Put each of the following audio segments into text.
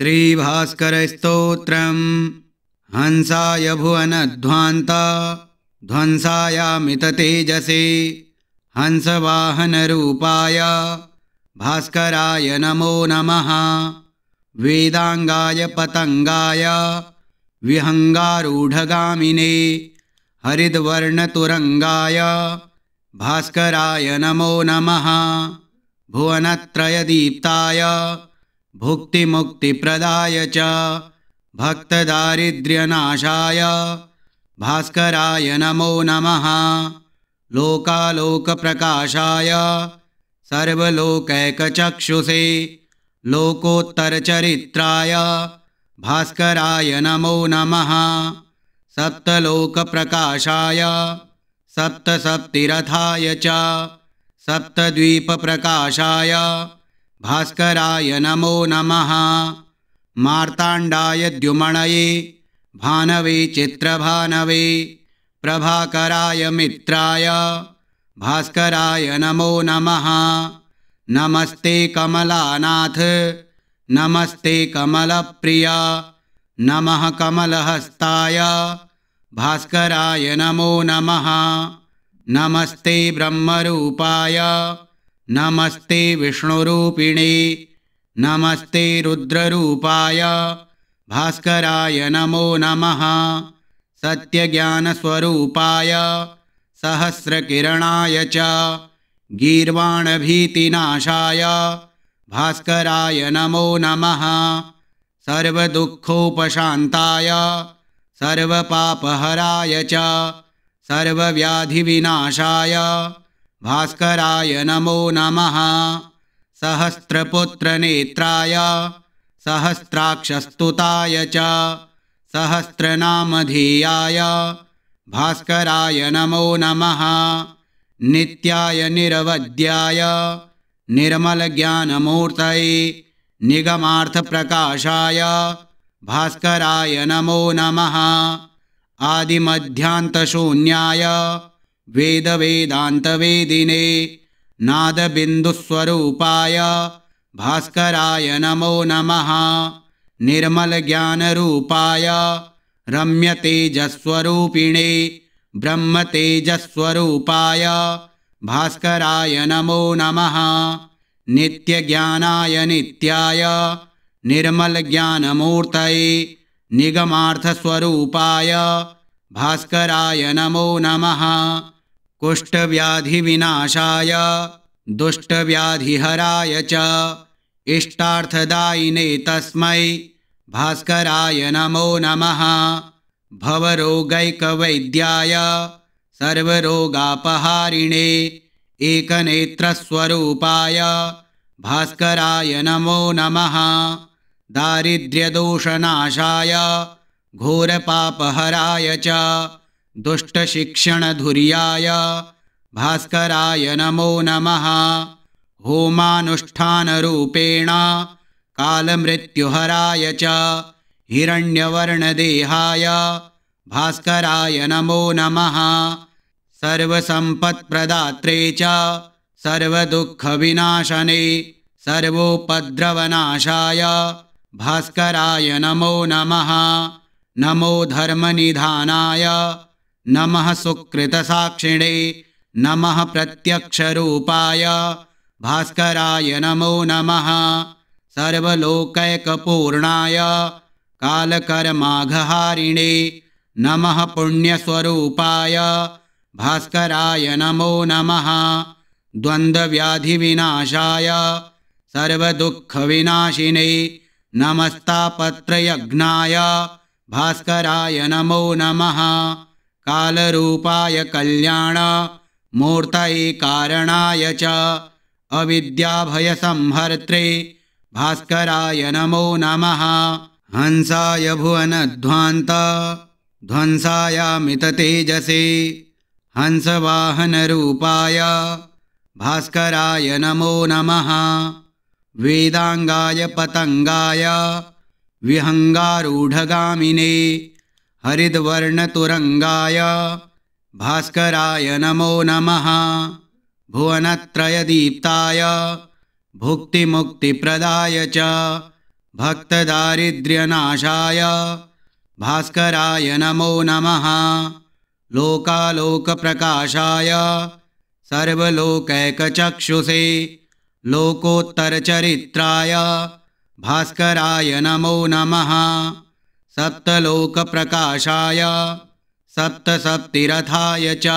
श्रीभास्करस्तोत्रम् हंसाय भुवनध्वान्ता ध्वंसायामिततेजसे हंसवाहनरूपाय भास्कराय नमो नमः। वेदांगाय पतंगाय विहंगारूढगामिने हरिद्वर्णतुरंगाय भास्कराय नमो नमः। भुवनत्रयदीप्ताय भुक्तिमुक्तिप्रदाय च भक्तदारिद्र्यनाशाय भास्कराय नमो नमः। लोकालोकप्रकाशाय सर्वलोकैकचक्षुषे लोकोत्तरचरित्राय भास्कराय नमो नमः। सप्तलोकप्रकाशाय सप्तसप्तिरथाय च सप्तद्वीपप्रकाशाय भास्कराय नमो नमः। मार्ताण्डाय द्युमणये भानवे चित्रभानवे प्रभाकराय मित्राय भास्कराय नमो नमः। नमस्ते कमलानाथ नमस्ते कमलप्रिया नमः कमलहस्ताय भास्कराय नमो नमः। नमस्ते ब्रह्मरूपाय नमस्ते विष्णुरूपिणे नमस्ते रुद्ररूपाय भास्कराय नमो नमः। सत्यज्ञानस्वरूपाय सहस्रकिरणाय च गीर्वाणभीतिनाशाय भास्कराय नमो नमः। सर्वदुःखोपशान्ताय सर्वपापहराय च सर्वव्याधिविनाशाय भास्कराय नमो नमः। सहस्रपुत्रनेत्राय सहस्राक्षस्तुताय च सहस्रनामधेयाय भास्कराय नमो नमः। नित्याय निरवध्याय निर्मलज्ञानमूर्तये निगमार्थप्रकाशाय भास्कराय नमो नमः। आदिमध्यान्तशून्याय वेदवेदान्तवेदिने नादबिन्दुस्वरूपाय भास्कराय नमो नमः। निर्मलज्ञानरूपाय रम्यतेजस्वरूपिणे ब्रह्मतेजस्वरूपाय भास्कराय नमो नमः। नित्यज्ञानाय नित्याय निर्मलज्ञानमूर्तये निगमार्थस्वरूपाय भास्कराय नमो नमः। कुष्ठव्याधिविनाशाय दुष्टव्याधिहराय च इष्टार्थदायिने तस्मै भास्कराय नमो नमः। भवरोगैकवैद्याय सर्वरोगापहारिणे एकनेत्रस्वरूपाय भास्कराय नमो नमः। दारिद्र्यदोषनाशाय घोरपापहराय च दुष्टशिक्षणधुर्याय भास्कराय नमो नमः। होमानुष्ठानरूपेण कालमृत्युहराय च हिरण्यवर्णदेहाय भास्कराय नमो नमः। सर्वसम्पत्प्रदात्रे च सर्वदुःखविनाशने सर्वोपद्रवनाशाय भास्कराय नमो नमः। नमो धर्मनिधानाय नमः सुकृतसाक्षिणे नमः प्रत्यक्षरूपाय भास्कराय नमो नमः। सर्वलोकैकपूर्णाय कालकर्माघहारिणे नमः पुण्यस्वरूपाय भास्कराय नमो नमः। द्वन्द्वव्याधिविनाशाय सर्वदुःखविनाशिने नमस्तापत्रयज्ञाय भास्कराय नमो नमः। कालरूपाय कल्याण मूर्तये कारणाय च अविद्याभयसंहर्त्रे भास्कराय नमो नमः। हंसाय भुवनध्वान्ता ध्वंसायामिततेजसे हंसवाहनरूपाय भास्कराय नमो नमः। वेदांगाय पतंगाय विहंगारूढगामिने हरिद्वर्णतुरंगाय भास्कराय नमो नमः। भुवनत्रयदीप्ताय भुक्तिमुक्तिप्रदाय च भक्तदारिद्र्यनाशाय भास्कराय नमो नमः। लोकालोकप्रकाशाय सर्वलोकैकचक्षुषे लोकोत्तरचरित्राय भास्कराय नमो नमः। सप्तलोकप्रकाशाय सप्तसप्तिरथाय च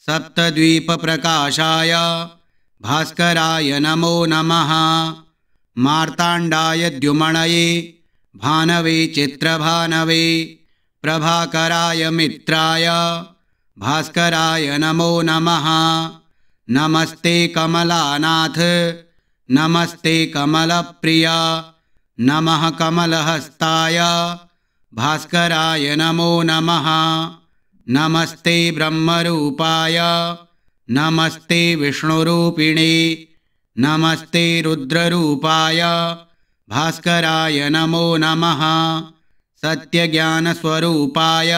सप्तद्वीपप्रकाशाय भास्कराय नमो नमः। मार्ताण्डाय द्युमणये भानवे चित्रभानवे प्रभाकराय मित्राय भास्कराय नमो नमः। नमस्ते कमलानाथ नमस्ते कमलप्रिया नमः कमलहस्ताय भास्कराय नमो नमः। नमस्ते ब्रह्मरूपाय नमस्ते विष्णुरूपिणे नमस्ते रुद्ररूपाय भास्कराय नमो नमः। सत्यज्ञानस्वरूपाय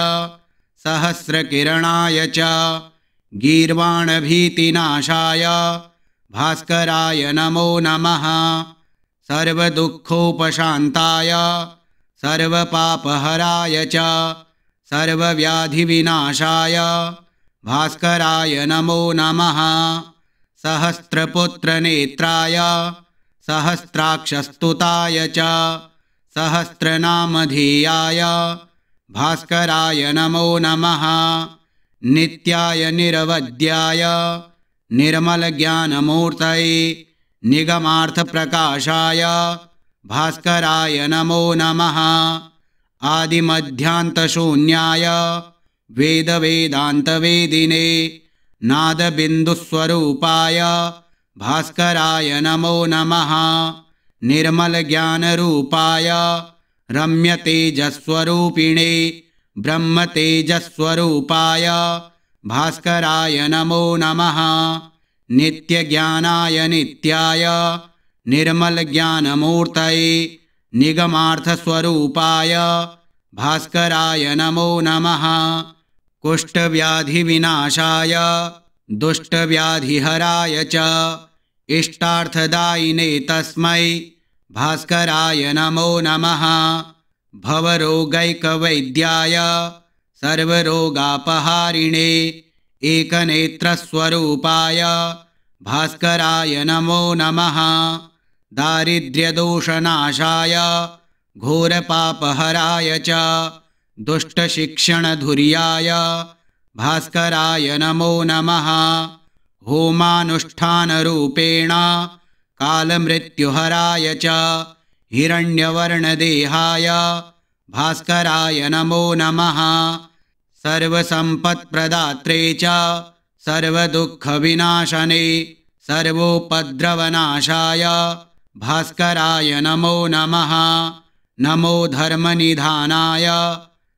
सहस्रकिरणाय च गीर्वाणभीतिनाशाय भास्कराय नमो नमः। सर्वदुःखोपशान्ताय सर्वपापहराय च सर्वव्याधिविनाशाय भास्कराय नमो नमः। सहस्रपुत्रनेत्राय सहस्राक्षस्तुताय च सहस्रनामधेयाय भास्कराय नमो नमः। नित्याय निरवध्याय निर्मलज्ञानमूर्तये निगमार्थप्रकाशाय भास्कराय नमो नमः। आदिमध्यान्तशून्याय वेदवेदान्तवेदिने नादबिन्दुस्वरूपाय भास्कराय नमो नमः। निर्मलज्ञानरूपाय रम्यतेजस्वरूपिणे ब्रह्मतेजस्वरूपाय भास्कराय नमो नमः। नित्यज्ञानाय नित्याय निर्मलज्ञानमूर्तये निगमार्थस्वरूपाय भास्कराय नमो नमः। कुष्ठव्याधिविनाशाय दुष्टव्याधिहराय च इष्टार्थदायिने तस्मै भास्कराय नमो नमः। भवरोगैकवैद्याय सर्वरोगापहारिणे एकनेत्रस्वरूपाय भास्कराय नमो नमः। दारिद्र्यदोषनाशाय घोरपापहराय च दुष्टशिक्षणधुर्याय भास्कराय नमो नमः। होमानुष्ठानरूपेण कालमृत्युहराय च हिरण्यवर्णदेहाय भास्कराय नमो नमः। सर्वसम्पत्प्रदात्रे च सर्वदुःखविनाशने सर्वोपद्रवनाशाय भास्कराय नमो नमः। नमो धर्मनिधानाय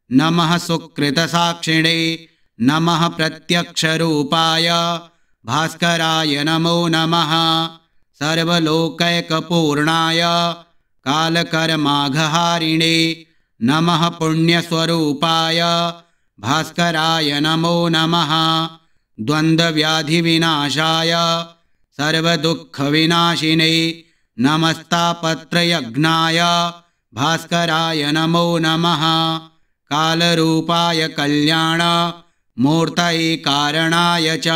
नमः सुकृतसाक्षिणे नमः प्रत्यक्षरूपाय भास्कराय नमो नमः। सर्वलोकैकपूर्णाय कालकर्माघहारिणे नमः पुण्यस्वरूपाय भास्कराय नमो नमः। द्वन्द्वव्याधिविनाशाय सर्वदुःखविनाशिने नमस्तापत्रयज्ञाय भास्कराय नमो नमः। कालरूपाय कल्याण मूर्तये कारणाय च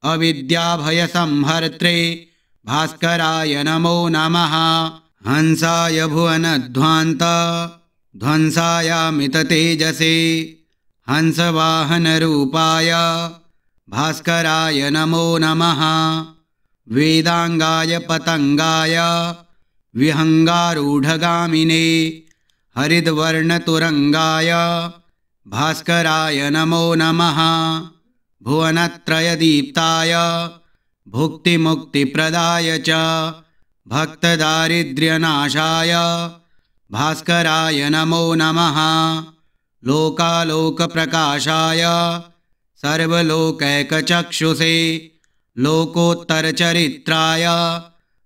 अविद्याभयसंहर्त्रे भास्कराय नमो नमः। हंसाय भुवनध्वान्त ध्वंसायामिततेजसे हंसवाहनरूपाय भास्कराय नमो नमः। वेदांगाय पतंगाय विहंगारूढगामिने हरिद्वर्णतुरंगाय भास्कराय नमो नमः। भुवनत्रयदीप्ताय भुक्तिमुक्तिप्रदाय च भक्तदारिद्र्यनाशाय भास्कराय नमो नमः। लोकालोकप्रकाशाय सर्वलोकैकचक्षुषे लोकोत्तरचरित्राय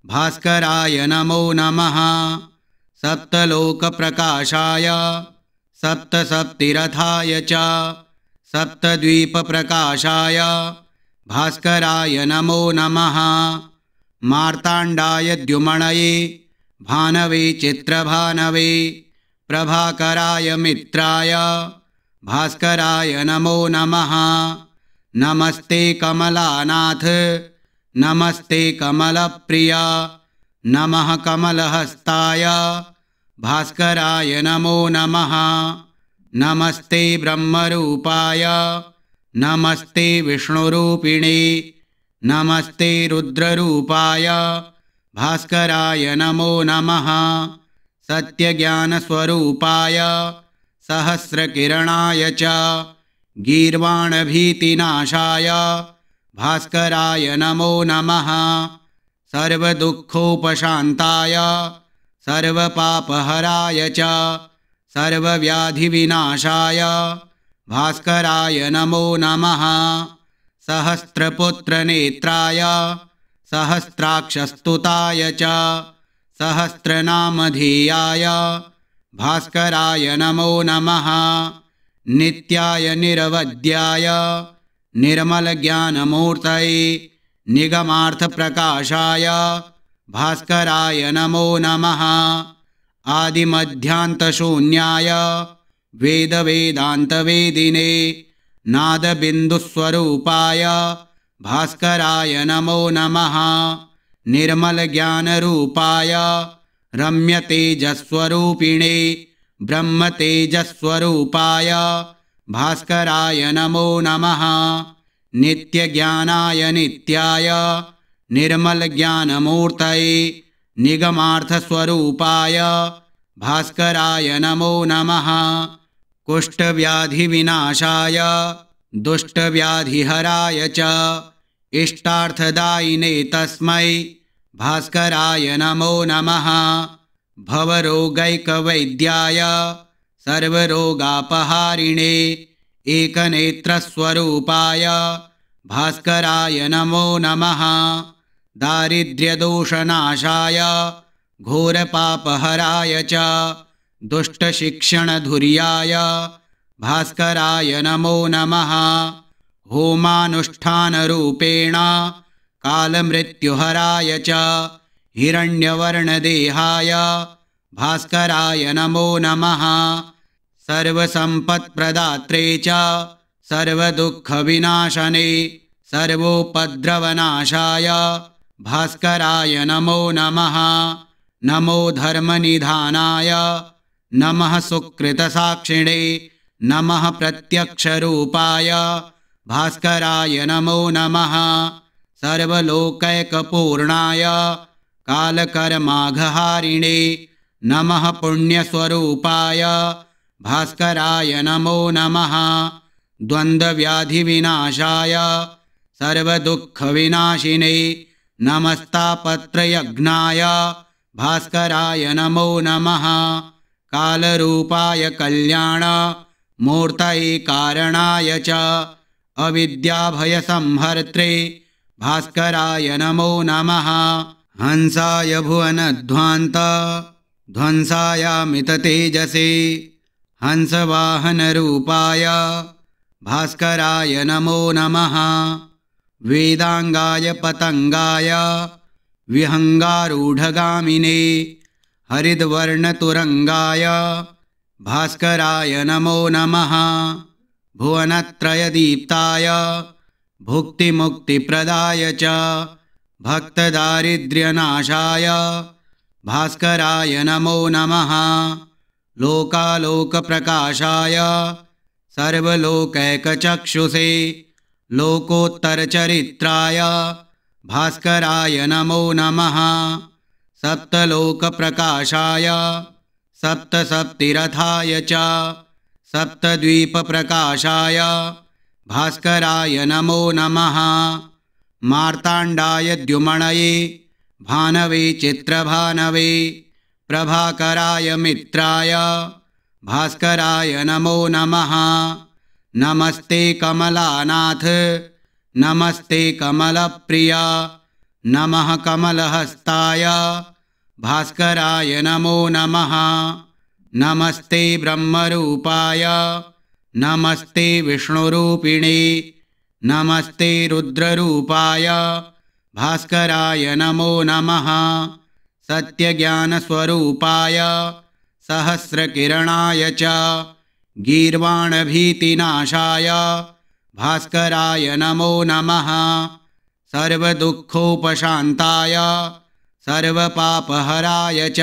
भास्कराय नमो नमः। सप्तलोकप्रकाशाय सप्तसप्तिरथाय च सप्तद्वीपप्रकाशाय भास्कराय नमो नमः। मार्ताण्डाय द्युमणये भानवे चित्रभानवे प्रभाकराय मित्राय भास्कराय नमो नमः। नमस्ते कमलानाथ नमस्ते कमलप्रिया नमः कमलहस्ताय भास्कराय नमो नमः। नमस्ते ब्रह्मरूपाय नमस्ते विष्णुरूपिणे नमस्ते रुद्ररूपाय भास्कराय नमो नमः। सत्यज्ञानस्वरूपाय सहस्रकिरणाय च गीर्वाणभीतिनाशाय भास्कराय नमो नमः। सर्वदुःखोपशान्ताय सर्वपापहराय च सर्वव्याधिविनाशाय भास्कराय नमो नमः। सहस्रपुत्रनेत्राय सहस्राक्षस्तुताय च सहस्रनामधेयाय भास्कराय नमो नमः। नित्याय निरवध्याय निर्मलज्ञानमूर्तये निगमार्थप्रकाशाय भास्कराय नमो नमः। आदिमध्यान्तशून्याय वेदवेदान्तवेदिने नादबिन्दुस्वरूपाय भास्कराय नमो नमः। निर्मलज्ञानरूपाय रम्यतेजस्वरूपिणे ब्रह्मतेजस्वरूपाय भास्कराय नमो नमः। नित्यज्ञानाय नित्याय निर्मलज्ञानमूर्तये निगमार्थस्वरूपाय भास्कराय नमो नमः। कुष्ठव्याधिविनाशाय दुष्टव्याधिहराय च इष्टार्थदायिने तस्मै भास्कराय नमो नमः। भवरोगैकवैद्याय सर्वरोगापहारिणे एकनेत्रस्वरूपाय भास्कराय नमो नमः। दारिद्र्यदोषनाशाय घोरपापहराय च दुष्टशिक्षणधुर्याय भास्कराय नमो नमः। होमानुष्ठानरूपेण कालमृत्युहराय च हिरण्यवर्णदेहाय भास्कराय नमो नमः। सर्वसम्पत्प्रदात्रे च सर्वदुःखविनाशने सर्वोपद्रवनाशाय भास्कराय नमो नमः। नमो धर्मनिधानाय नमः सुकृतसाक्षिणे नमः प्रत्यक्षरूपाय भास्कराय नमो नमः। सर्वलोकैकपूर्णाय कालकर्माघहारिणे नमः पुण्यस्वरूपाय भास्कराय नमो नमः। द्वन्द्वव्याधिविनाशाय सर्वदुःखविनाशिने नमस्तापत्रयज्ञाय भास्कराय नमो नमः। कालरूपाय कल्याण मूर्तये कारणाय च अविद्याभयसंहर्त्रे भास्कराय नमो नमः। हंसाय भुवनध्वान्त ध्वंसायामिततेजसे हंसवाहनरूपाय भास्कराय नमो नमः। वेदांगाय पतंगाय विहंगारूढगामिने हरिद्वर्णतुरंगाय भास्कराय नमो नमः। भुवनत्रयदीप्ताय भुक्तिमुक्तिप्रदाय च भक्तदारिद्र्यनाशाय भास्कराय नमो नमः। लोकालोकप्रकाशाय सर्वलोकैकचक्षुषे लोकोत्तरचरित्राय भास्कराय नमो नमः। सप्तलोकप्रकाशाय सप्तसप्तिरथाय च सप्तद्वीपप्रकाशाय भास्कराय नमो नमः। मार्ताण्डाय द्युमणये भानवे चित्रभानवे प्रभाकराय मित्राय भास्कराय नमो नमः। नमस्ते कमलानाथ नमस्ते कमलप्रिया नमः कमलहस्ताय भास्कराय नमो नमः। नमस्ते ब्रह्मरूपाय नमस्ते विष्णुरूपिणे नमस्ते रुद्ररूपाय भास्कराय नमो नमः। सत्यज्ञानस्वरूपाय सहस्रकिरणाय च गीर्वाणभीतिनाशाय भास्कराय नमो नमः। सर्वदुःखोपशान्ताय सर्वपापहराय च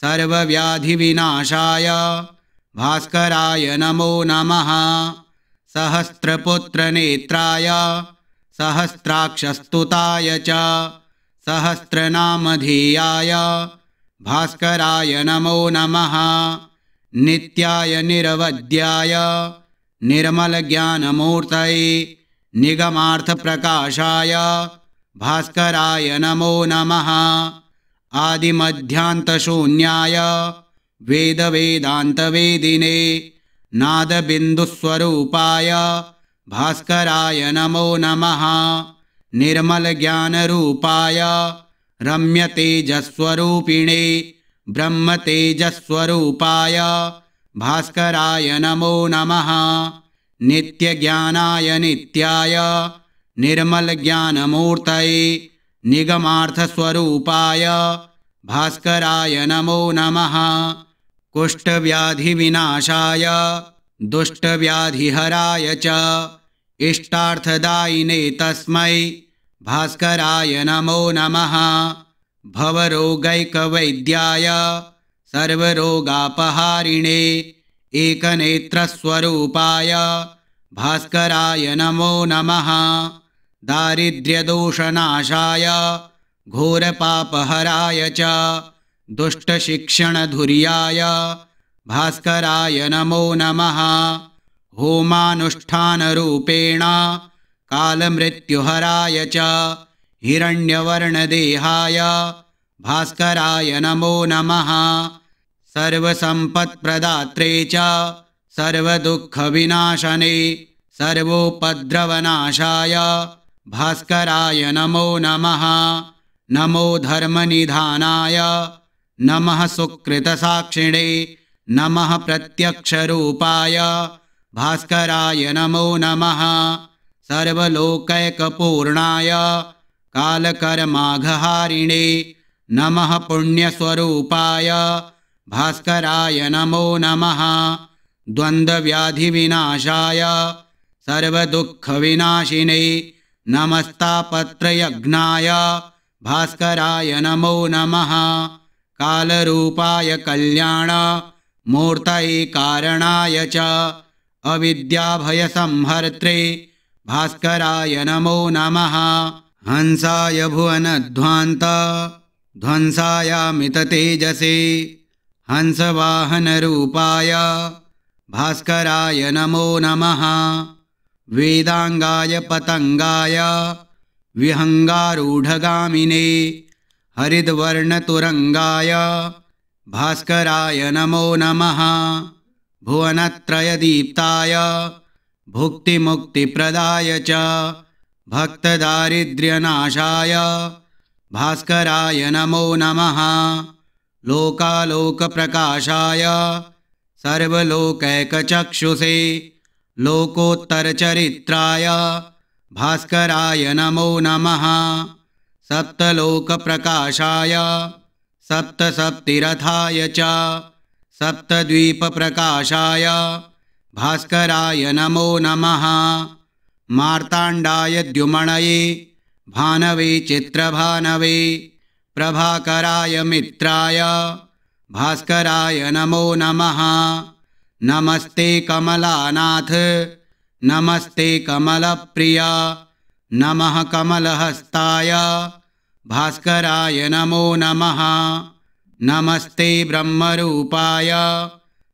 सर्वव्याधिविनाशाय भास्कराय नमो नमः। सहस्रपुत्रनेत्राय सहस्राक्षस्तुताय च सहस्रनामधेयाय भास्कराय नमो नमः। नित्याय निरवध्याय निर्मलज्ञानमूर्तये निगमार्थप्रकाशाय भास्कराय नमो नमः। आदिमध्यान्तशून्याय वेदवेदान्तवेदिने नादबिन्दुस्वरूपाय भास्कराय नमो नमः। निर्मलज्ञानरूपाय रम्यतेजस्वरूपिणे ब्रह्मतेजस्वरूपाय भास्कराय नमो नमः। नित्यज्ञानाय नित्याय निर्मलज्ञानमूर्तये निगमार्थस्वरूपाय भास्कराय नमो नमः। कुष्ठव्याधिविनाशाय दुष्टव्याधिहराय च इष्टार्थदायिने तस्मै भास्कराय नमो नमः। भवरोगैकवैद्याय सर्वरोगापहारिणे एकनेत्रस्वरूपाय भास्कराय नमो नमः। दारिद्र्यदोषनाशाय घोरपापहराय च दुष्टशिक्षणधुर्याय भास्कराय नमो नमः। होमानुष्ठानरूपेण कालमृत्युहराय च हिरण्यवर्णदेहाय भास्कराय नमो नमः। सर्वसम्पत्प्रदात्रे च सर्वदुःखविनाशने सर्वोपद्रवनाशाय भास्कराय नमो नमः। नमो धर्मनिधानाय नमः सुकृतसाक्षिणे नमः प्रत्यक्षरूपाय भास्कराय नमो नमः। सर्वलोकैकपूर्णाय कालकर्माघहारिणे नमः पुण्यस्वरूपाय भास्कराय नमो नमः। द्वन्द्वव्याधिविनाशाय सर्वदुःखविनाशिने नमस्तापत्रयज्ञाय भास्कराय नमो नमः। कालरूपाय कल्याण मूर्तये कारणाय च अविद्याभयसंहर्त्रे भास्कराय नमो नमः। हंसाय भुवनध्वान्त ध्वंसायामिततेजसे हंसवाहनरूपाय भास्कराय नमो नमः। वेदांगाय पतंगाय विहंगारूढगामिने हरिद्वर्णतुरंगाय भास्कराय नमो नमः। भुवनत्रयदीप्ताय भुक्तिमुक्तिप्रदाय च भक्तदारिद्र्यनाशाय भास्कराय नमो नमः। लोकालोकप्रकाशाय सर्वलोकैकचक्षुषे लोकोत्तरचरित्राय भास्कराय नमो नमः। सप्तलोकप्रकाशाय सप्तसप्तिरथाय च सप्तद्वीपप्रकाशाय भास्कराय नमो नमः। मार्ताण्डाय द्युमणये भानवे चित्रभानवे प्रभाकराय मित्राय भास्कराय नमो नमः। नमस्ते कमलानाथ नमस्ते कमलप्रिय नमः कमलहस्ताय भास्कराय नमो नमः। नमस्ते ब्रह्मरूपाय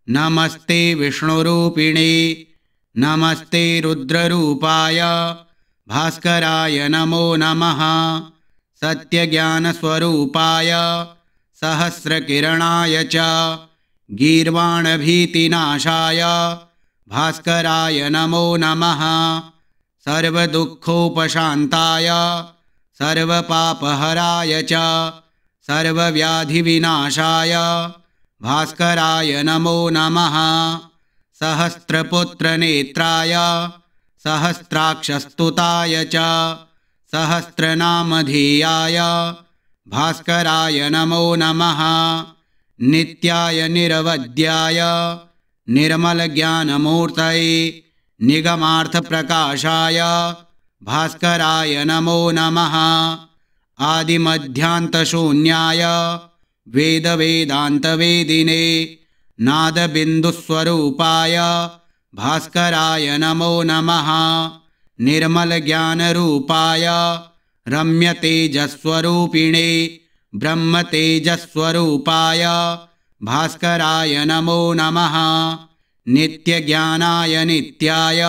नमस्ते विष्णुरूपिणे नमस्ते रुद्ररूपाय भास्कराय नमो नमः। सत्यज्ञानस्वरूपाय सहस्रकिरणाय च गीर्वाणभीतिनाशाय भास्कराय नमो नमः। सर्वदुःखोपशान्ताय सर्वपापहराय च सर्वव्याधिविनाशाय भास्कराय नमो नमः। सहस्रपुत्रनेत्राय सहस्राक्षस्तुताय च सहस्रनामधेयाय भास्कराय नमो नमः। नित्याय निरवध्याय निर्मलज्ञानमूर्तये निगमार्थप्रकाशाय भास्कराय नमो नमः। आदिमध्यान्तशून्याय वेदवेदान्तवेदिने नादबिन्दुस्वरूपाय भास्कराय नमो नमः। निर्मलज्ञानरूपाय रम्यतेजस्वरूपिणे ब्रह्मतेजस्वरूपाय भास्कराय नमो नमः। नित्यज्ञानाय नित्याय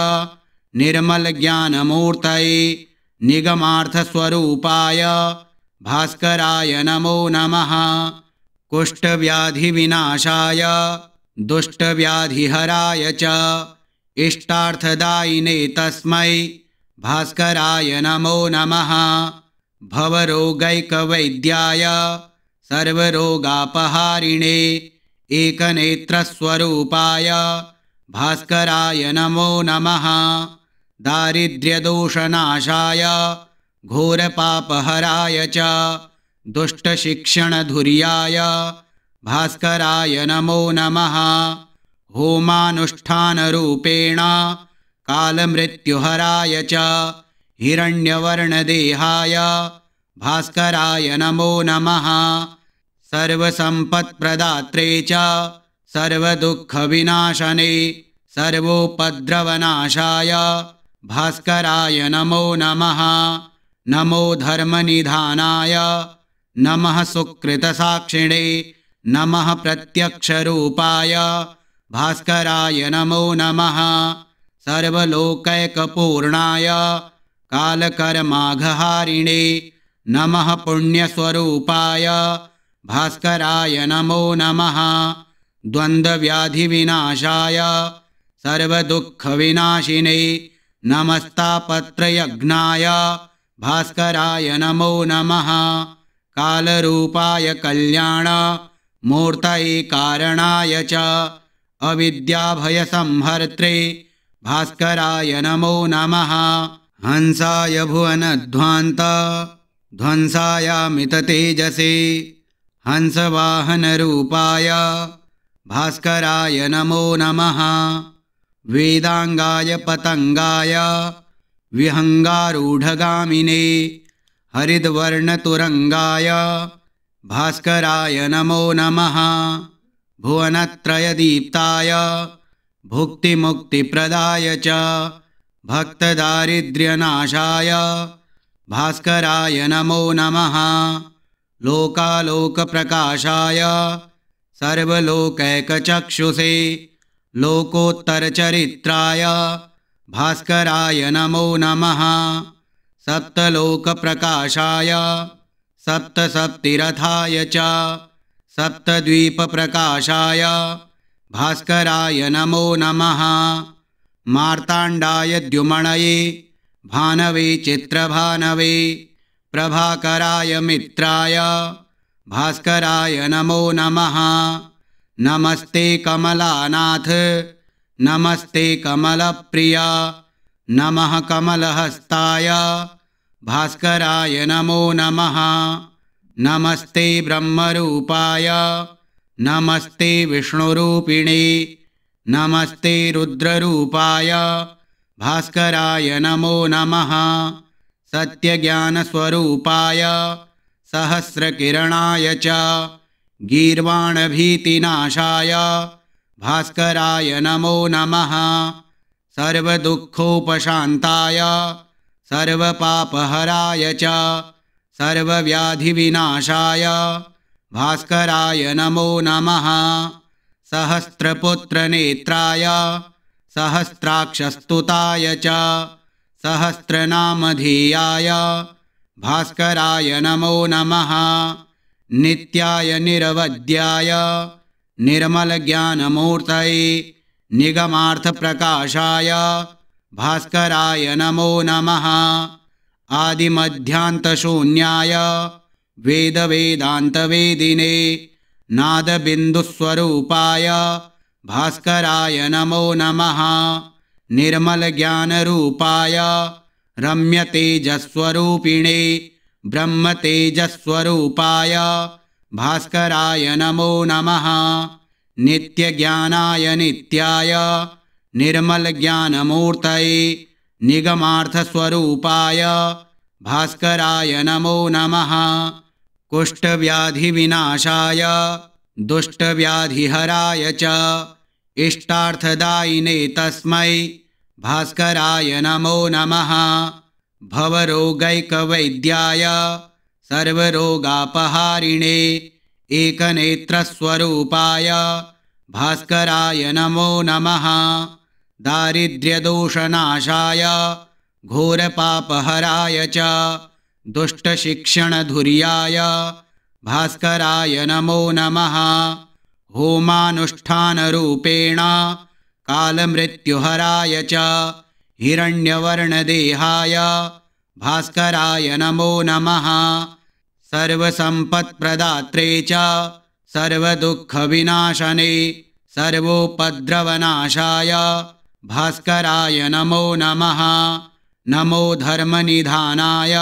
निर्मलज्ञानमूर्तये निगमार्थस्वरूपाय भास्कराय नमो नमः। कुष्ठव्याधिविनाशाय दुष्टव्याधिहराय च इष्टार्थदायिने तस्मै भास्कराय नमो नमः। भवरोगैकवैद्याय सर्वरोगापहारिणे एकनेत्रस्वरूपाय भास्कराय नमो नमः। दारिद्र्यदोषनाशाय घोरपापहराय च दुष्टशिक्षणधुर्याय भास्कराय नमो नमः। होमानुष्ठानरूपेण कालमृत्युहराय च हिरण्यवर्णदेहाय भास्कराय नमो नमः। सर्वसम्पत्प्रदात्रे च सर्वदुःखविनाशने सर्वोपद्रवनाशाय भास्कराय नमो नमः। नमो धर्मनिधानाय नमः सुकृतसाक्षिणे नमः प्रत्यक्षरूपाय भास्कराय नमो नमः। सर्वलोकैकपूर्णाय कालकर्माघहारिणे नमः पुण्यस्वरूपाय भास्कराय नमो नमः। द्वन्द्वव्याधिविनाशाय सर्वदुःखविनाशिने नमस्तापत्रयज्ञाय भास्कराय नमो नमः। कालरूपाय कल्याणमूर्तये कारणाय च अविद्याभयसंहर्त्रे भास्कराय नमो नमः। हंसाय भुवनध्वान्त ध्वंसायामिततेजसे हंसवाहनरूपाय भास्कराय नमो नमः। वेदांगाय पतंगाय विहंगारूढगामिने हरिद्वर्णतुरंगाय भास्कराय नमो नमः। भुवनत्रयदीप्ताय भुक्तिमुक्तिप्रदाय च भक्तदारिद्र्यनाशाय भास्कराय नमो नमः। लोकालोकप्रकाशाय सर्वलोकैकचक्षुषे लोकोत्तरचरित्राय भास्कराय नमो नमः। सप्तलोकप्रकाशाय सप्तसप्तिरथाय च सप्तद्वीपप्रकाशाय भास्कराय नमो नमः। मार्ताण्डाय द्युमणये भानवे चित्रभानवे प्रभाकराय मित्राय भास्कराय नमो नमः। नमस्ते कमलानाथ नमस्ते कमलप्रिया नमः कमलहस्ताय भास्कराय नमो नमः। नमस्ते ब्रह्मरूपाय नमस्ते विष्णुरूपिणे नमस्ते रुद्ररूपाय भास्कराय नमो नमः। सत्यज्ञानस्वरूपाय सहस्रकिरणाय च गीर्वाणभीतिनाशाय भास्कराय नमो नमः। सर्वदुःखोपशान्ताय सर्वपापहराय च सर्वव्याधिविनाशाय भास्कराय नमो नमः। सहस्रपुत्रनेत्राय सहस्राक्षस्तुताय च सहस्रनामधेयाय भास्कराय नमो नमः। नित्याय निरवध्याय निर्मलज्ञानमूर्तये निगमार्थप्रकाशाय भास्कराय नमो नमः। आदिमध्यान्तशून्याय वेदवेदान्तवेदिने नादबिन्दुस्वरूपाय भास्कराय नमो नमः। निर्मलज्ञानरूपाय रम्यतेजस्वरूपिणे ब्रह्मतेजस्वरूपाय भास्कराय नमो नमः। नित्यज्ञानाय नित्याय निर्मलज्ञानमूर्तये निगमार्थस्वरूपाय भास्कराय नमो नमः। कुष्ठव्याधिविनाशाय दुष्टव्याधिहराय च इष्टार्थदायिने तस्मै भास्कराय नमो नमः। भवरोगैकवैद्याय सर्वरोगापहारिणे एकनेत्रस्वरूपाय भास्कराय नमो नमः। दारिद्र्यदोषनाशाय घोरपापहराय च दुष्टशिक्षणधुर्याय भास्कराय नमो नमः। होमानुष्ठानरूपेण कालमृत्युहराय च हिरण्यवर्णदेहाय भास्कराय नमो नमः। सर्वसम्पत्प्रदात्रे च सर्वदुःखविनाशने सर्वोपद्रवनाशाय भास्कराय नमो नमः। नमो धर्मनिधानाय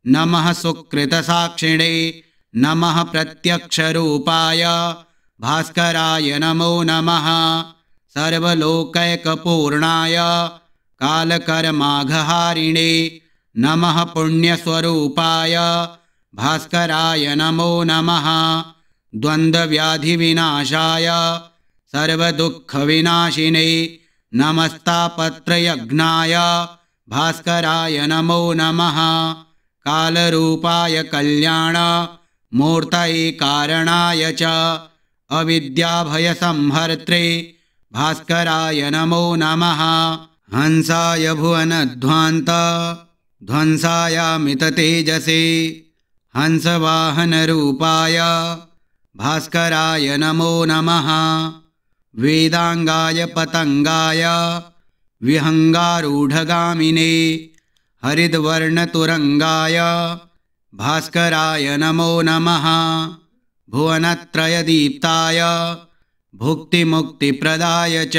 नमः सुकृतसाक्षिणे नमः प्रत्यक्षरूपाय भास्कराय नमो नमः। सर्वलोकैकपूर्णाय कालकर्माघहारिणे नमः पुण्यस्वरूपाय भास्कराय नमो नमः। द्वन्द्वव्याधिविनाशाय सर्वदुःखविनाशिने नमस्तापत्रयज्ञाय भास्कराय नमो नमः। कालरूपाय कल्याणमूर्तये कारणाय च अविद्याभयसंहर्त्रे भास्कराय नमो नमः। हंसाय भुवनध्वान्त ध्वंसायामिततेजसे हंसवाहनरूपाय भास्कराय नमो नमः। वेदांगाय पतंगाय विहंगारूढगामिने हरिद्वर्णतुरंगाय भास्कराय नमो नमः। भुवनत्रयदीप्ताय भुक्तिमुक्तिप्रदाय च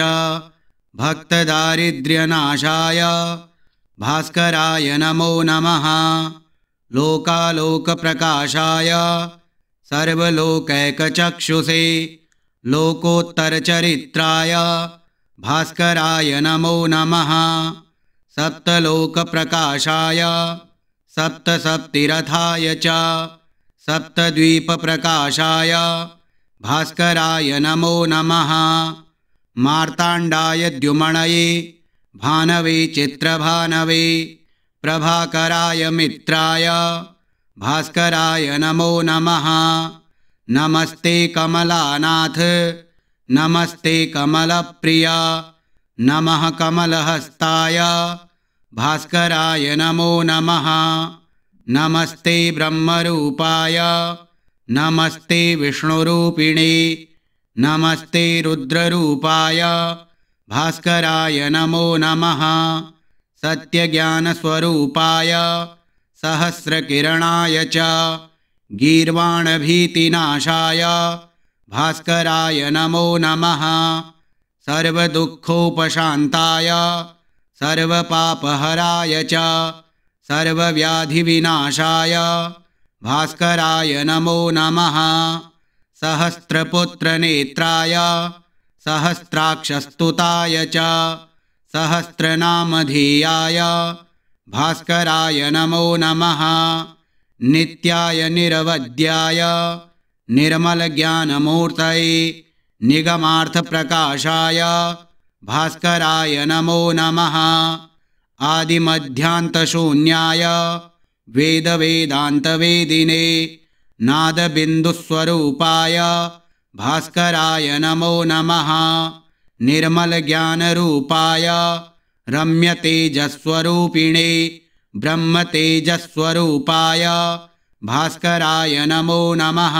भक्तदारिद्र्यनाशाय भास्कराय नमो नमः। लोकालोकप्रकाशाय सर्वलोकैकचक्षुषे लोकोत्तरचरित्राय भास्कराय नमो नमः। सप्तलोकप्रकाशाय सप्तसप्तिरथाय च सप्तद्वीपप्रकाशाय भास्कराय नमो नमः। मार्ताण्डाय द्युमणये भानवे चित्रभानवे प्रभाकराय मित्राय भास्कराय नमो नमः। नमस्ते कमलानाथ नमस्ते कमलप्रिया नमः कमलहस्ताय भास्कराय नमो नमः। नमस्ते ब्रह्मरूपाय नमस्ते विष्णुरूपिणे नमस्ते रुद्ररूपाय भास्कराय नमो नमः। सत्यज्ञानस्वरूपाय सहस्रकिरणाय च गीर्वाणभीतिनाशाय भास्कराय नमो नमः। सर्वदुःखोपशान्ताय सर्वपापहराय च सर्वव्याधिविनाशाय भास्कराय नमो नमः। सहस्रपुत्रनेत्राय सहस्राक्षस्तुताय च सहस्रनामधेयाय भास्कराय नमो नमः। नित्याय निरवध्याय निर्मलज्ञानमूर्तये निगमार्थप्रकाशाय भास्कराय नमो नमः। आदिमध्यान्तशून्याय वेदवेदान्तवेदिने नादबिन्दुस्वरूपाय भास्कराय नमो नमः। निर्मलज्ञानरूपाय रम्यतेजस्वरूपिणे ब्रह्मतेजस्वरूपाय भास्कराय नमो नमः।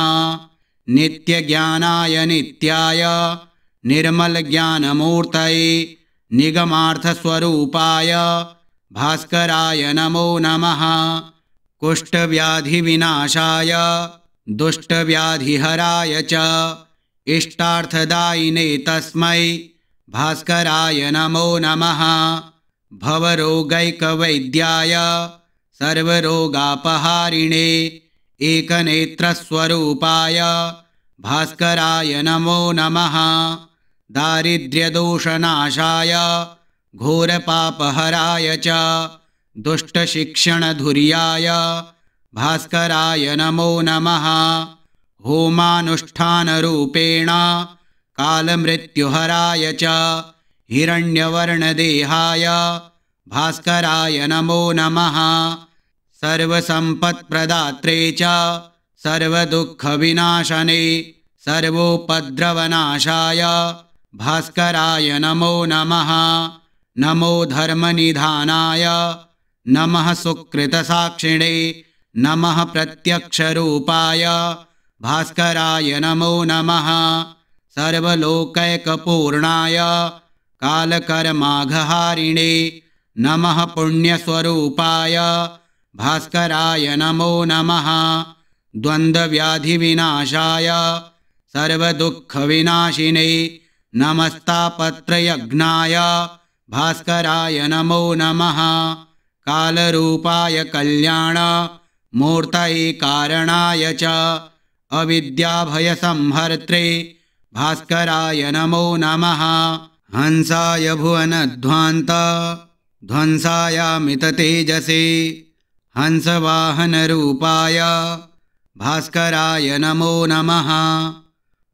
नित्यज्ञानाय नित्याय निर्मलज्ञानमूर्तये निगमार्थस्वरूपाय भास्कराय नमो नमः। कुष्ठव्याधिविनाशाय दुष्टव्याधिहराय च इष्टार्थदायिने तस्मै भास्कराय नमो नमः। भवरोगैकवैद्याय सर्वरोगापहारिणे एकनेत्रस्वरूपाय भास्कराय नमो नमः। दारिद्र्यदोषनाशाय घोरपापहराय च दुष्टशिक्षणधुर्याय भास्कराय नमो नमः। होमानुष्ठानरूपेण कालमृत्युहराय च हिरण्यवर्णदेहाय भास्कराय नमो नमः। सर्वसम्पत्प्रदात्रे च सर्वदुःखविनाशने सर्वोपद्रवनाशाय भास्कराय नमो नमः। नमो धर्मनिधानाय नमः सुकृतसाक्षिणे नमः प्रत्यक्षरूपाय भास्कराय नमो नमः। सर्वलोकैकपूर्णाय कालकर्माघहारिणे नमः पुण्यस्वरूपाय भास्कराय नमो नमः। द्वन्द्वव्याधिविनाशाय सर्वदुःखविनाशिने नमस्तापत्रयज्ञाय भास्कराय नमो नमः। कालरूपाय कल्याणमूर्तये कारणाय च अविद्याभयसंहर्त्रे भास्कराय नमो नमः। हंसाय भुवनध्वान्त ध्वंसायामिततेजसे हंसवाहनरूपाय भास्कराय नमो नमः।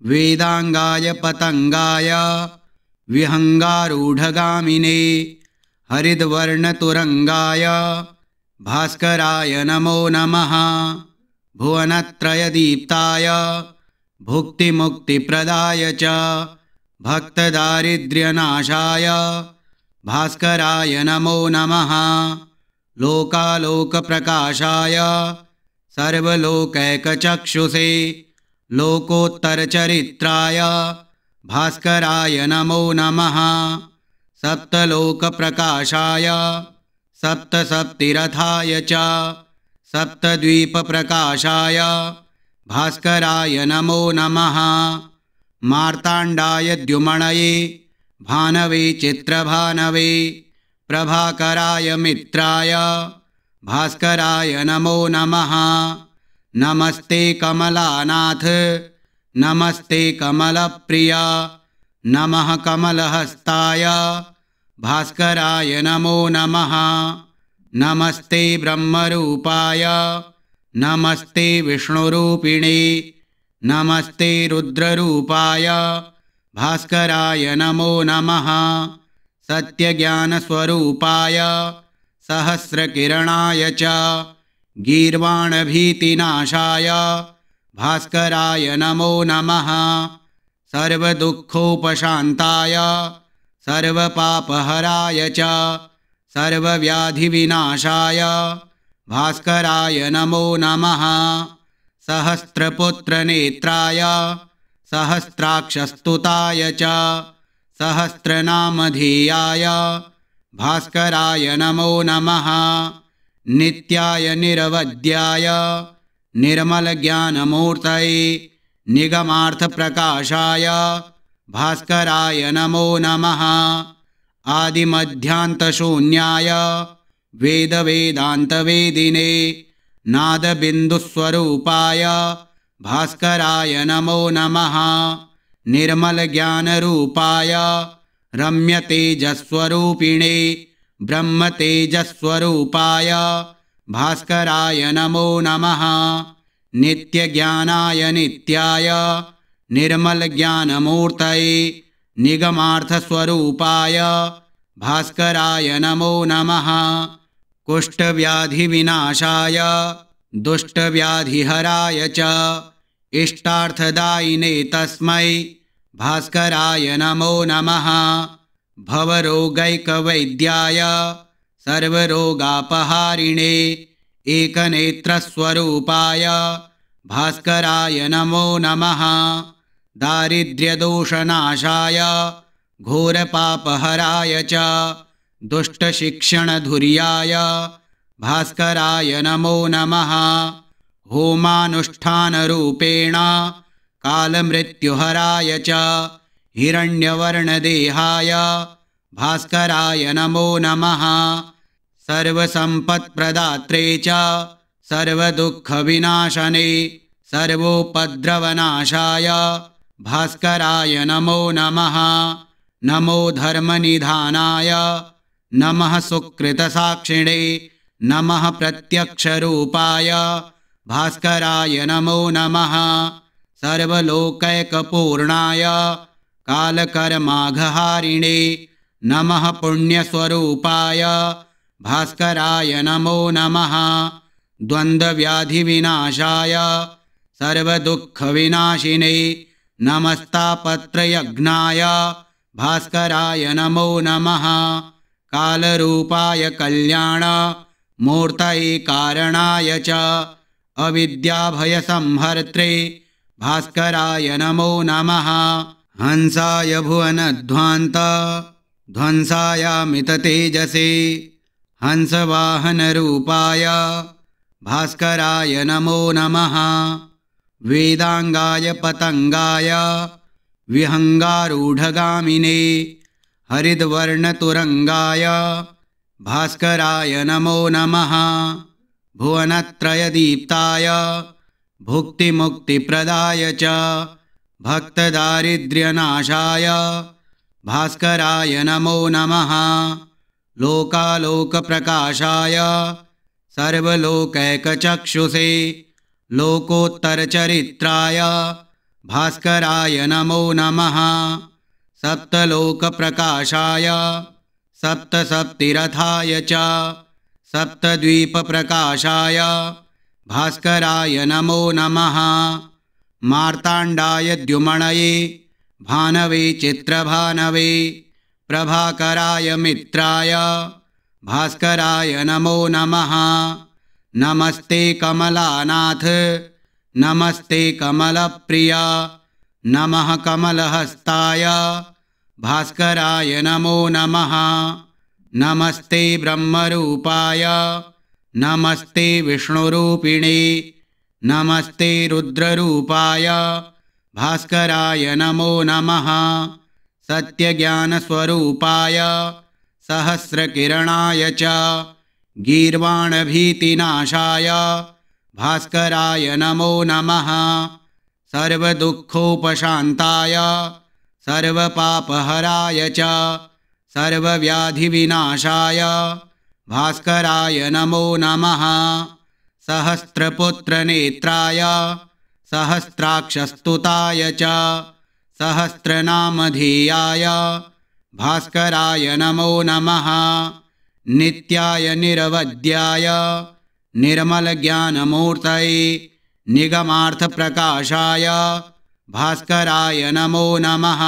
वेदांगाय पतंगाय विहंगारूढगामिने हरिद्वर्णतुरंगाय भास्कराय नमो नमः। भुवनत्रयदीप्ताय भुक्तिमुक्तिप्रदाय च भक्तदारिद्र्यनाशाय भास्कराय नमो नमः। लोकालोकप्रकाशाय सर्वलोकैकचक्षुषे लोकोत्तरचरित्राय भास्कराय नमो नमः। सप्तलोकप्रकाशाय सप्तसप्तिरथाय च सप्तद्वीपप्रकाशाय भास्कराय नमो नमः। मार्ताण्डाय द्युमणये भानवे चित्रभानवे प्रभाकराय मित्राय भास्कराय नमो नमः। नमस्ते कमलानाथ नमस्ते कमलप्रिया नमः कमलहस्ताय भास्कराय नमो नमः। नमस्ते ब्रह्मरूपाय नमस्ते विष्णुरूपिणे नमस्ते रुद्ररूपाय भास्कराय नमो नमः। सत्यज्ञानस्वरूपाय सहस्रकिरणाय च गीर्वाणभीतिनाशाय भास्कराय नमो नमः। सर्वदुःखोपशान्ताय सर्वपापहराय च सर्वव्याधिविनाशाय भास्कराय नमो नमः। सहस्रपुत्रनेत्राय सहस्राक्षस्तुताय च सहस्रनामधेयाय भास्कराय नमो नमः। नित्याय निरवध्याय निर्मलज्ञानमूर्तये निगमार्थप्रकाशाय भास्कराय नमो नमः। आदिमध्यान्तशून्याय वेदवेदान्तवेदिने नादबिन्दुस्वरूपाय भास्कराय नमो नमः। निर्मलज्ञानरूपाय रम्यतेजस्वरूपिणे ब्रह्मतेजस्वरूपाय भास्कराय नमो नमः। नित्यज्ञानाय नित्याय निर्मलज्ञानमूर्तये निगमार्थस्वरूपाय भास्कराय नमो नमः। कुष्ठव्याधिविनाशाय दुष्टव्याधिहराय च इष्टार्थदायिने तस्मै भास्कराय नमो नमः। भवरोगैकवैद्याय सर्वरोगापहारिणे एकनेत्रस्वरूपाय भास्कराय नमो नमः। दारिद्र्यदोषनाशाय घोरपापहराय च दुष्टशिक्षणधुर्याय भास्कराय नमो नमः। होमानुष्ठानरूपेण कालमृत्युहराय च हिरण्यवर्णदेहाय भास्कराय नमो नमः। सर्वसम्पत्प्रदात्रे च सर्वदुःखविनाशने सर्वोपद्रवनाशाय भास्कराय नमो नमः। नमो धर्मनिधानाय नमः सुकृतसाक्षिणे नमः प्रत्यक्षरूपाय भास्कराय नमो नमः। सर्वलोकैकपूर्णाय कालकर्माघहारिणे नमः पुण्यस्वरूपाय भास्कराय नमो नमः। द्वन्द्वव्याधिविनाशाय सर्वदुःखविनाशिने नमस्तापत्रयज्ञाय भास्कराय नमो नमः। कालरूपाय कल्याण मूर्तये कारणाय च अविद्याभयसंहर्त्रे भास्कराय नमो नमः। हंसाय भुवनध्वान्त ध्वंसायामिततेजसे हंसवाहनरूपाय भास्कराय नमो नमः। वेदांगाय पतंगाय विहंगारूढगामिने हरिद्वर्णतुरंगाय भास्कराय नमो नमः। भुवनत्रयदीप्ताय भुक्तिमुक्तिप्रदाय च भक्तदारिद्र्यनाशाय भास्कराय नमो नमः। लोकालोकप्रकाशाय सर्वलोकैकचक्षुषे लोकोत्तरचरित्राय भास्कराय नमो नमः। सप्तलोकप्रकाशाय सप्तसप्तिरथाय च सप्तद्वीपप्रकाशाय भास्कराय नमो नमः। मार्ताण्डाय द्युमणये भानवे चित्रभानवे प्रभाकराय मित्राय भास्कराय नमो नमः। नमस्ते कमलानाथ नमस्ते कमलप्रिया नमः कमलहस्ताय भास्कराय नमो नमः। नमस्ते ब्रह्मरूपाय नमस्ते विष्णुरूपिणे नमस्ते रुद्ररूपाय भास्कराय नमो नमः। सत्यज्ञानस्वरूपाय सहस्रकिरणाय च गीर्वाणभीतिनाशाय भास्कराय नमो नमः। सर्वदुःखोपशान्ताय सर्वपापहराय च सर्वव्याधिविनाशाय भास्कराय नमो नमः। सहस्रपुत्रनेत्राय सहस्राक्षस्तुताय च सहस्रनामधेयाय भास्कराय नमो नमः। नित्याय निरवध्याय निर्मलज्ञानमूर्तये निगमार्थप्रकाशाय भास्कराय नमो नमः।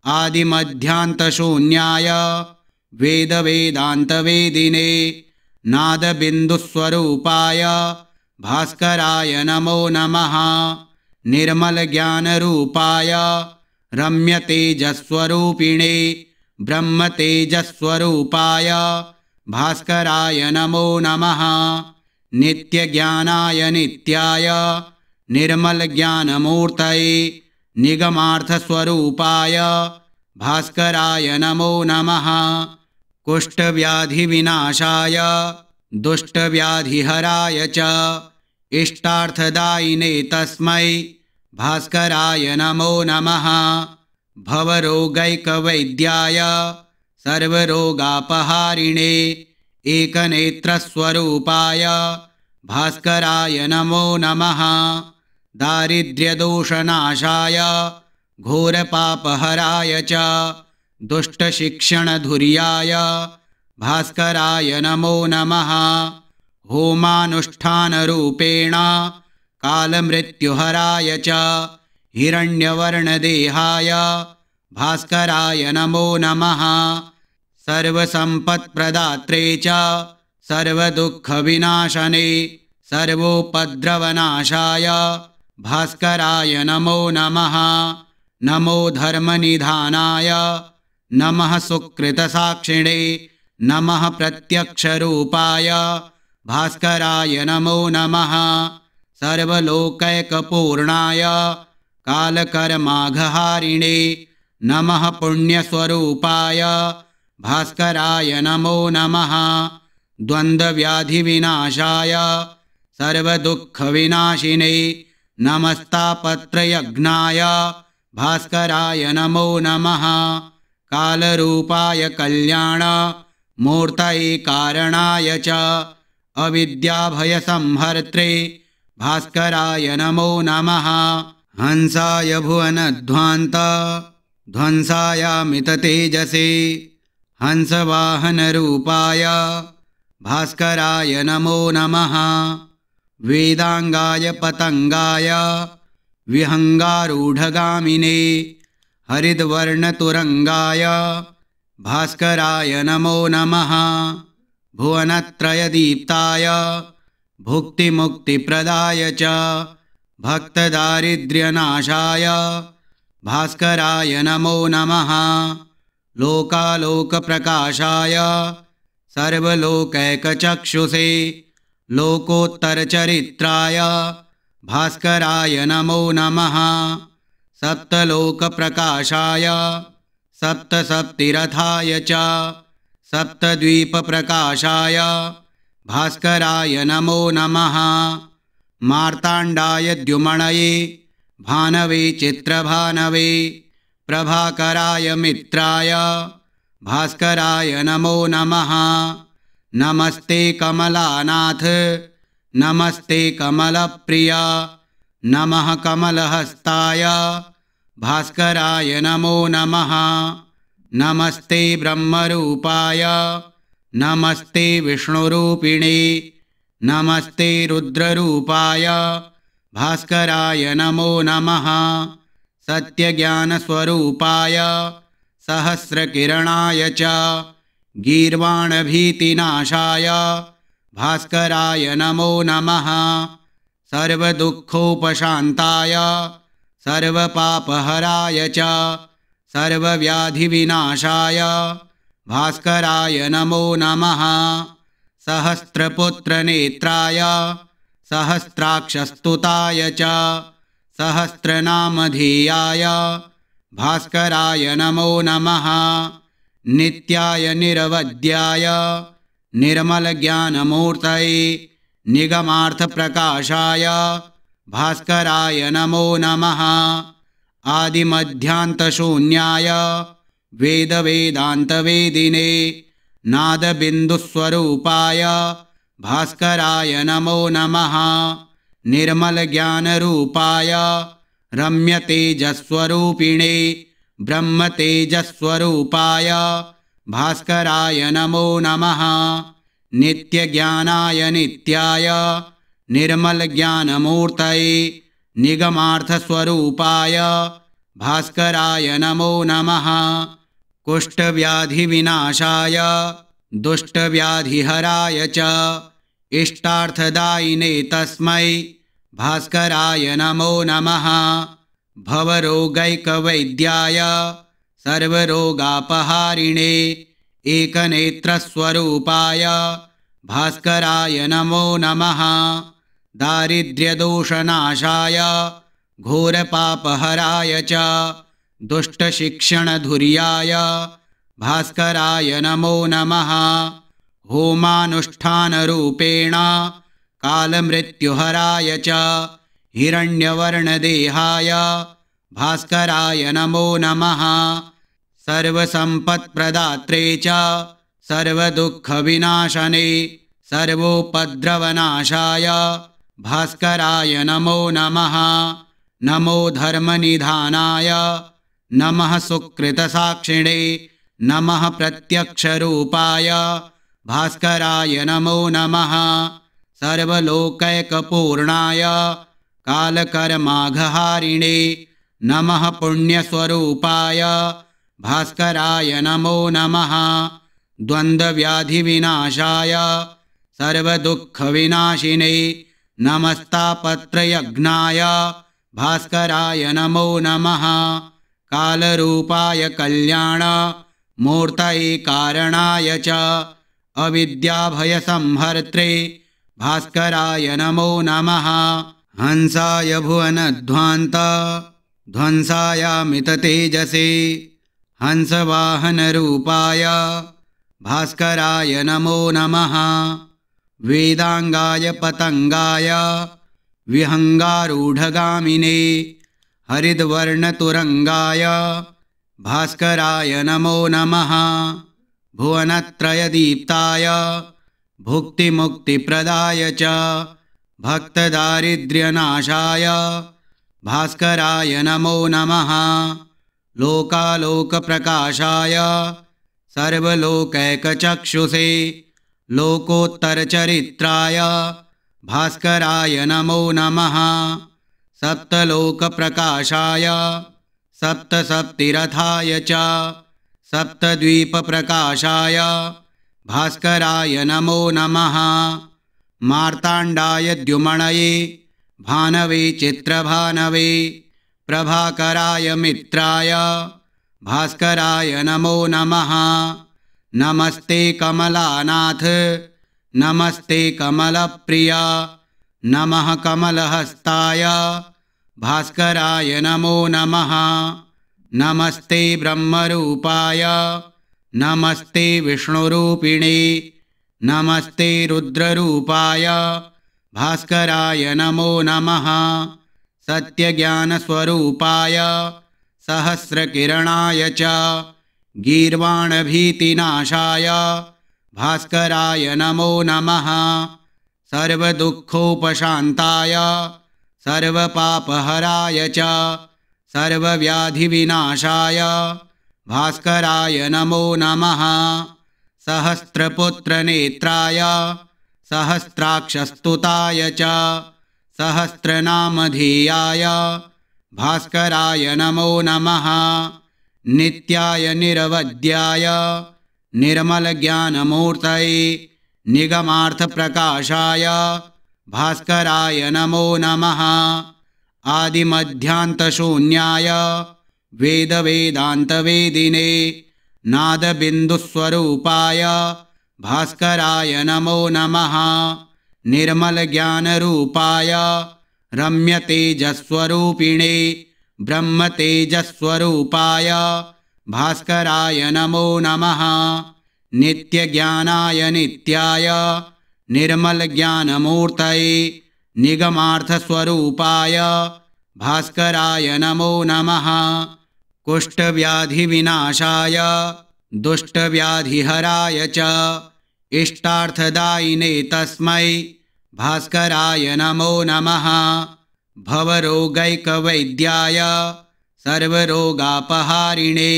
आदिमध्यान्तशून्याय वेदवेदान्तवेदिने नादबिन्दुस्वरूपाय भास्कराय नमो नमः। निर्मलज्ञानरूपाय रम्यतेजस्वरूपिणे ब्रह्मतेजस्वरूपाय भास्कराय नमो नमः। नित्यज्ञानाय नित्याय निर्मलज्ञानमूर्तये निगमार्थस्वरूपाय भास्कराय नमो नमः। कुष्ठव्याधिविनाशाय दुष्टव्याधिहराय च इष्टार्थदायिने तस्मै भास्कराय नमो नमः। भवरोगैकवैद्याय सर्वरोगापहारिणे एकनेत्रस्वरूपाय भास्कराय नमो नमः। दारिद्र्यदोषनाशाय घोरपापहराय च दुष्टशिक्षणधुर्याय भास्कराय नमो नमः। होमानुष्ठानरूपेण कालमृत्युहराय च हिरण्यवर्णदेहाय भास्कराय नमो नमः। सर्वसम्पत्प्रदात्रे च सर्वदुःखविनाशने सर्वोपद्रवनाशाय भास्कराय नमो नमः। नमो धर्मनिधानाय नमः सुकृतसाक्षिणे नमः प्रत्यक्षरूपाय भास्कराय नमो नमः। सर्वलोकैकपूर्णाय कालकर्माघहारिणे नमः पुण्यस्वरूपाय भास्कराय नमो नमः। द्वन्द्वव्याधिविनाशाय सर्वदुःखविनाशिने नमस्तापत्रयज्ञाय भास्कराय नमो नमः। कालरूपाय कल्याणमूर्तये कारणाय च अविद्याभयसंहर्त्रे भास्कराय नमो नमः। हंसाय भुवनध्वान्त ध्वंसायामिततेजसे हंसवाहनरूपाय भास्कराय नमो नमः। वेदांगाय पतंगाय विहंगारूढगामिने हरिद्वर्णतुरंगाय भास्कराय नमो नमः। भुवनत्रयदीप्ताय भुक्तिमुक्तिप्रदाय च भक्तदारिद्र्यनाशाय भास्कराय नमो नमः। लोकालोकप्रकाशाय सर्वलोकैकचक्षुषे लोकोत्तरचरित्राय भास्कराय नमो नमः। सप्तलोकप्रकाशाय सप्तसप्तिरथाय च सप्तद्वीपप्रकाशाय भास्कराय नमो नमः। मार्ताण्डाय द्युमणये भानवे चित्रभानवे प्रभाकराय मित्राय भास्कराय नमो नमः। नमस्ते कमलानाथ नमस्ते कमलप्रिय नमः कमलहस्ताय भास्कराय नमो नमः। नमस्ते ब्रह्मरूपाय नमस्ते विष्णुरूपिणे नमस्ते रुद्ररूपाय भास्कराय नमो नमः। सत्यज्ञानस्वरूपाय सहस्रकिरणाय च गीर्वाणभीतिनाशाय भास्कराय नमो नमः। सर्वदुःखोपशान्ताय सर्वपापहराय च सर्वव्याधिविनाशाय भास्कराय नमो नमः। सहस्रपुत्रनेत्राय सहस्राक्षस्तुताय च सहस्रनामधेयाय भास्कराय नमो नमः। नित्याय निरवध्याय निर्मलज्ञानमूर्तये निगमार्थप्रकाशाय भास्कराय नमो नमः। आदिमध्यान्तशून्याय वेदवेदान्तवेदिने नादबिन्दुस्वरूपाय भास्कराय नमो नमः। निर्मलज्ञानरूपाय रम्यतेजस्वरूपिणे ब्रह्मतेजस्वरूपाय भास्कराय नमो नमः। नित्यज्ञानाय नित्याय निर्मलज्ञानमूर्तये निगमार्थस्वरूपाय भास्कराय नमो नमः। कुष्ठव्याधिविनाशाय दुष्टव्याधिहराय च इष्टार्थदायिने तस्मै भास्कराय नमो नमः। भवरोगैकवैद्याय सर्वरोगापहारिणे एकनेत्रस्वरूपाय भास्कराय नमो नमः। दारिद्र्यदोषनाशाय घोरपापहराय च दुष्टशिक्षणधुर्याय भास्कराय नमो नमः। होमानुष्ठानरूपेण कालमृत्युहराय च हिरण्यवर्णदेहाय भास्कराय नमो नमः। सर्वसम्पत्प्रदात्रे च सर्वदुःखविनाशने सर्वोपद्रवनाशाय भास्कराय नमो नमः। नमो धर्मनिधानाय नमः सुकृतसाक्षिणे नमः प्रत्यक्षरूपाय भास्कराय नमो नमः। सर्वलोकैकपूर्णाय कालकर्माघहारिणे नमः पुण्यस्वरूपाय भास्कराय नमो नमः। द्वन्द्वव्याधिविनाशाय सर्वदुःखविनाशिने नमस्तापत्रयज्ञाय भास्कराय नमो नमः। कालरूपाय कल्याणमूर्तये कारणाय च अविद्याभयसंहर्त्रे भास्कराय नमो नमः। हंसाय भुवनध्वान्त ध्वंसायामिततेजसे हंसवाहनरूपाय भास्कराय नमो नमः। वेदांगाय पतंगाय विहंगारूढ़गामिने हरिद्वर्णतुरंगाय भास्कराय नमो नमः। भुवनत्रयदीप्ताय भुक्तिमुक्तिप्रदाय च भक्तदारिद्र्यनाशाय भास्कराय नमो नमः। लोकालोकप्रकाशाय सर्वलोकैकचक्षुषे लोकोत्तरचरित्राय भास्कराय नमो नमः। सप्तलोकप्रकाशाय सप्तसप्तिरथाय च सप्तद्वीपप्रकाशाय भास्कराय नमो नमः। मार्ताण्डाय द्युमणये भानवे चित्रभानवे प्रभाकराय मित्राय भास्कराय नमो नमः। नमस्ते कमलानाथ नमस्ते कमलप्रिया नमः कमलहस्ताय भास्कराय नमो नमः। नमस्ते ब्रह्मरूपाय नमस्ते विष्णुरूपिणे नमस्ते रुद्ररूपाय भास्कराय नमो नमः। सत्यज्ञानस्वरूपाय सहस्रकिरणाय च गीर्वाणभीतिनाशाय भास्कराय नमो नमः। सर्वदुःखोपशान्ताय सर्वपापहराय च सर्वव्याधिविनाशाय भास्कराय नमो नमः। सहस्रपुत्रनेत्राय सहस्राक्षस्तुताय च सहस्रनामधेयाय भास्कराय नमो नमः। नित्याय निरवध्याय निर्मलज्ञानमूर्तये निगमार्थप्रकाशाय भास्कराय नमो नमः। आदिमध्यान्तशून्याय वेदवेदान्तवेदिने नादबिन्दुस्वरूपाय भास्कराय नमो नमः। निर्मलज्ञानरूपाय रम्यतेजस्वरूपिणे ब्रह्मतेजस्वरूपाय भास्कराय नमो नमः। नित्यज्ञानाय नित्याय निर्मलज्ञानमूर्तये निगमार्थस्वरूपाय भास्कराय नमो नमः। कुष्ठव्याधिविनाशाय दुष्टव्याधिहराय च इष्टार्थदायिने तस्मै भास्कराय नमो नमः। भवरोगैकवैद्याय सर्वरोगापहारिणे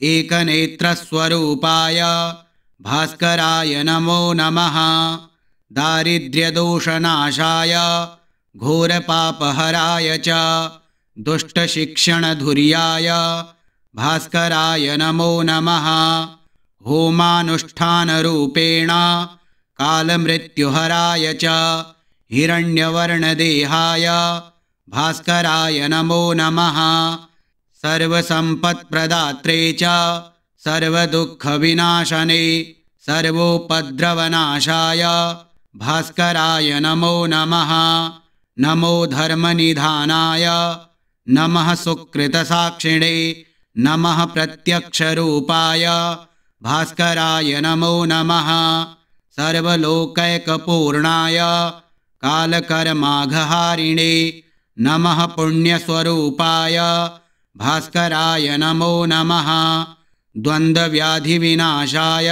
एकनेत्रस्वरूपाय भास्कराय नमो नमः। दारिद्र्यदोषनाशाय घोरपापहराय च दुष्टशिक्षणधुर्याय भास्कराय नमो नमः। होमानुष्ठानरूपेण कालमृत्युहराय च हिरण्यवर्णदेहाय भास्कराय नमो नमः। सर्वसम्पत्प्रदात्रे च सर्वदुःखविनाशने सर्वोपद्रवनाशाय भास्कराय नमो नमः। नमो धर्मनिधानाय नमः सुकृतसाक्षिणे नमः प्रत्यक्षरूपाय भास्कराय नमो नमः। सर्वलोकैकपूर्णाय कालकर्माघहारिणे नमः पुण्यस्वरूपाय भास्कराय नमो नमः। द्वन्द्वव्याधिविनाशाय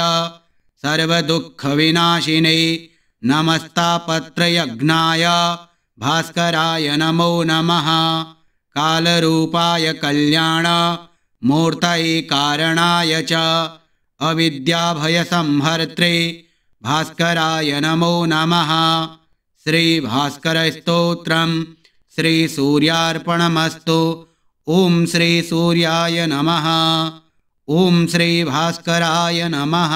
सर्वदुःखविनाशिने नमस्तापत्रयज्ञाय भास्कराय नमो नमः। कालरूपाय कल्याण मूर्तये कारणाय च अविद्याभयसंहर्त्रे भास्कराय नमो नमः। श्रीभास्करस्तोत्रम् श्रीसूर्यार्पणमस्तु। ॐ श्रीसूर्याय नमः। ॐ श्रीभास्कराय नमः।